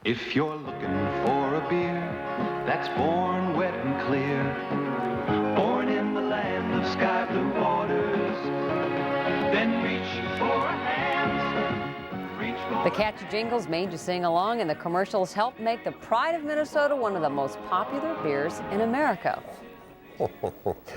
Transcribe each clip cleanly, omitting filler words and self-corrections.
If you're looking for a beer that's born wet and clear, born in the land of sky blue waters, then reach for a Hamm's. Reach for The catchy jingles made you sing along, and the commercials helped make the Pride of Minnesota one of the most popular beers in America.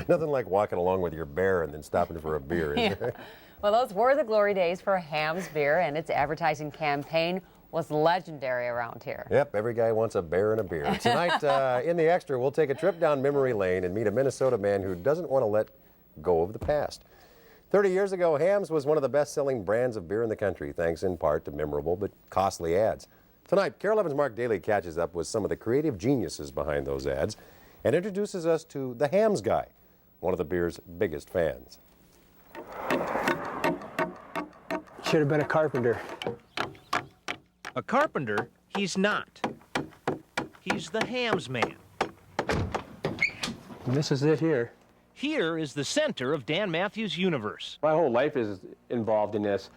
Nothing like walking along with your bear and then stopping for a beer, is there? Well, those were the glory days for Hamm's Beer, and its advertising campaign was legendary around here. Yep, every guy wants a bear and a beer. Tonight, in the Extra, we'll take a trip down memory lane and meet a Minnesota man who doesn't want to let go of the past. 30 years ago, Hamm's was one of the best-selling brands of beer in the country, thanks in part to memorable but costly ads. Tonight, KARE-11's Mark Daly catches up with some of the creative geniuses behind those ads and introduces us to the Hamm's guy, one of the beer's biggest fans. Should have been a carpenter. A carpenter, he's not. He's the Hamm's man. And this is it here. Here is the center of Dan Matthews' universe. My whole life is involved in this.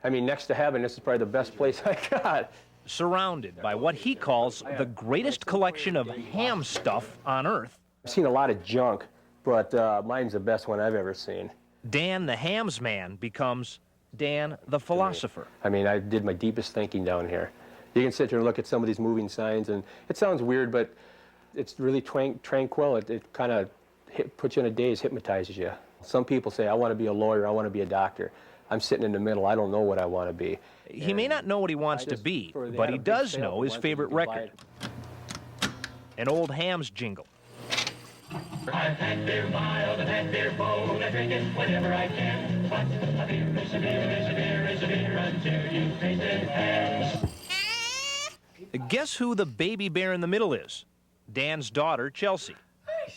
I mean, next to heaven, this is probably the best place I got. Surrounded by what he calls the greatest collection of ham stuff on Earth. I've seen a lot of junk, but mine's the best one I've ever seen. Dan the Hamm's man becomes Dan the philosopher. I mean, I did my deepest thinking down here. You can sit here and look at some of these moving signs, and it sounds weird, but it's really tranquil. It kind of puts you in a daze, hypnotizes you. Some people say, I want to be a lawyer, I want to be a doctor. I'm sitting in the middle, I don't know what I want to be. He may not know what he wants to be, but he does know his favorite record. An old Hamm's jingle. I've had beer mild, I've had beer bold, I drink it whenever I can. But a beer is a beer is a beer is a beer until you've tasted Hamm's. Guess who the baby bear in the middle is? Dan's daughter, Chelsea.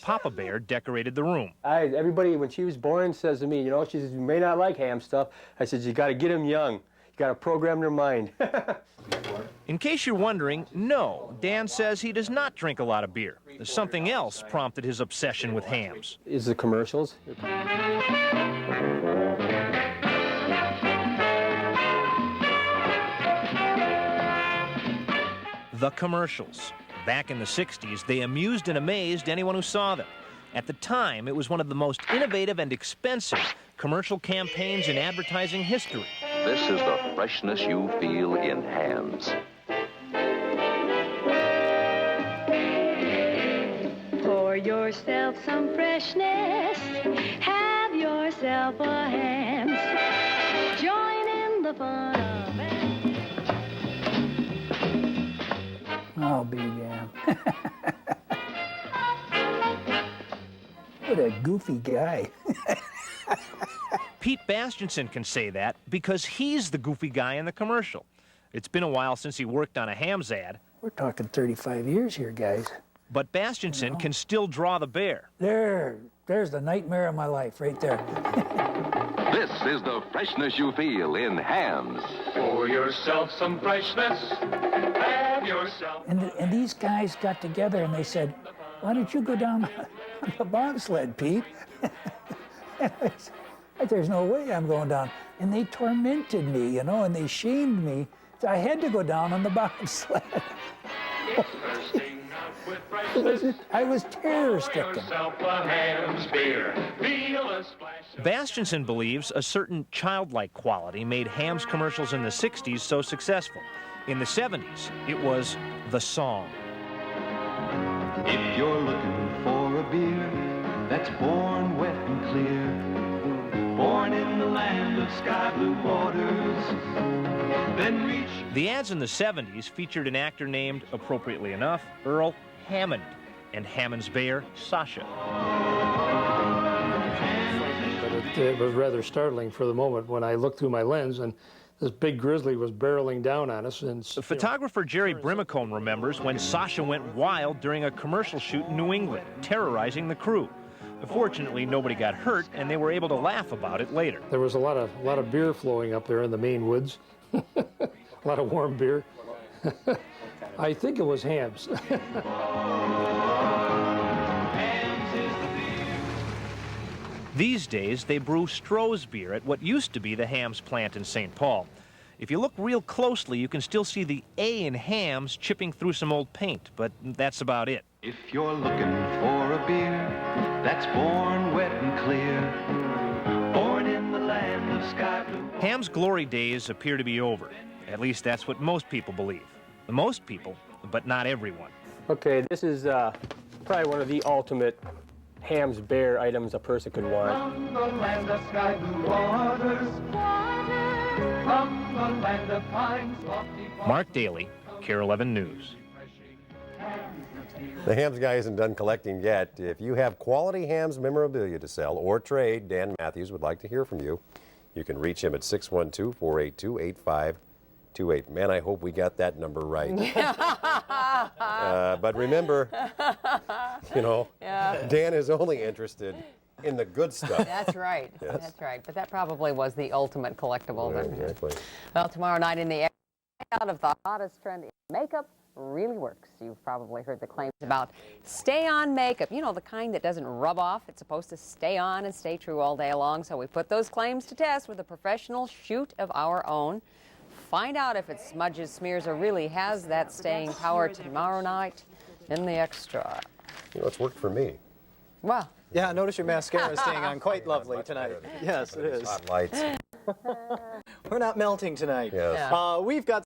Papa Bear decorated the room. Everybody, when she was born, says to me, you know, she says, you may not like ham stuff. I said, you got to get them young. You got to program their mind. In case you're wondering, no, Dan says he does not drink a lot of beer. Something else prompted his obsession with hams. Is the commercials. The commercials. Back in the 60s, they amused and amazed anyone who saw them. At the time, it was one of the most innovative and expensive commercial campaigns in advertising history. This is the freshness you feel in Hamm's. Pour yourself some freshness, have yourself a Hamm's. Join in the fun of it. I'll be damned. What a goofy guy. Pete Bastianson can say that because he's the goofy guy in the commercial. It's been a while since he worked on a Hamm's ad. We're talking 35 years here, guys. But Bastianson can still draw the bear. There's the nightmare of my life right there. This is the freshness you feel in Hamm's. Pour yourself some freshness, have yourself. And these guys got together and they said, why don't you go down on the bobsled, Pete? And I said, there's no way I'm going down. And they tormented me, you know, and they shamed me. So I had to go down on the bobsled. I was terror-stricken. Bastianson believes a certain childlike quality made Hamm's commercials in the 60s so successful. In the 70s, it was the song. If you're looking for a beer that's born wet and clear, born in the land of sky blue waters, then reach. The ads in the 70s featured an actor named, appropriately enough, Earl Hammond, and Hammond's bear, Sasha. But it was rather startling for the moment when I looked through my lens and this big grizzly was barreling down on us. And the photographer Jerry Brimacombe remembers when Sasha went wild during a commercial shoot in New England, terrorizing the crew. Fortunately, nobody got hurt, and they were able to laugh about it later. There was a lot of beer flowing up there in the Maine woods. A lot of warm beer. I think it was Hamm's. These days, they brew Stroh's beer at what used to be the Hamm's plant in St. Paul. If you look real closely, you can still see the A in Hams chipping through some old paint, but that's about it. If you're looking for a beer that's born wet and clear, born in the land of sky blue. Ham's glory days appear to be over. At least that's what most people believe. Most people, but not everyone. Okay, this is probably one of the ultimate Ham's Bear items a person could want. From the land of sky blue waters, from the land of pines, lofty Mark Daly, KARE-11 News. The Hams guy isn't done collecting yet. If you have quality Hams memorabilia to sell or trade, Dan Matthews would like to hear from you. You can reach him at 612-482-8528. Man, I hope we got that number right. But remember, you know, Dan is only interested in the good stuff. That's right. Yes. That's right. But that probably was the ultimate collectible. Yeah, exactly. Well, tomorrow night in the out of the hottest trend in makeup really works. You've probably heard the claims about stay-on makeup. You know, the kind that doesn't rub off. It's supposed to stay on and stay true all day long. So we put those claims to test with a professional shoot of our own. Find out if it smudges, smears, or really has that staying power tomorrow night in the Extra. You know, it's worked for me. Well. Yeah, notice your mascara is staying on quite lovely tonight. Yes, it is. Hot lights. We're not melting tonight. Yes. We've got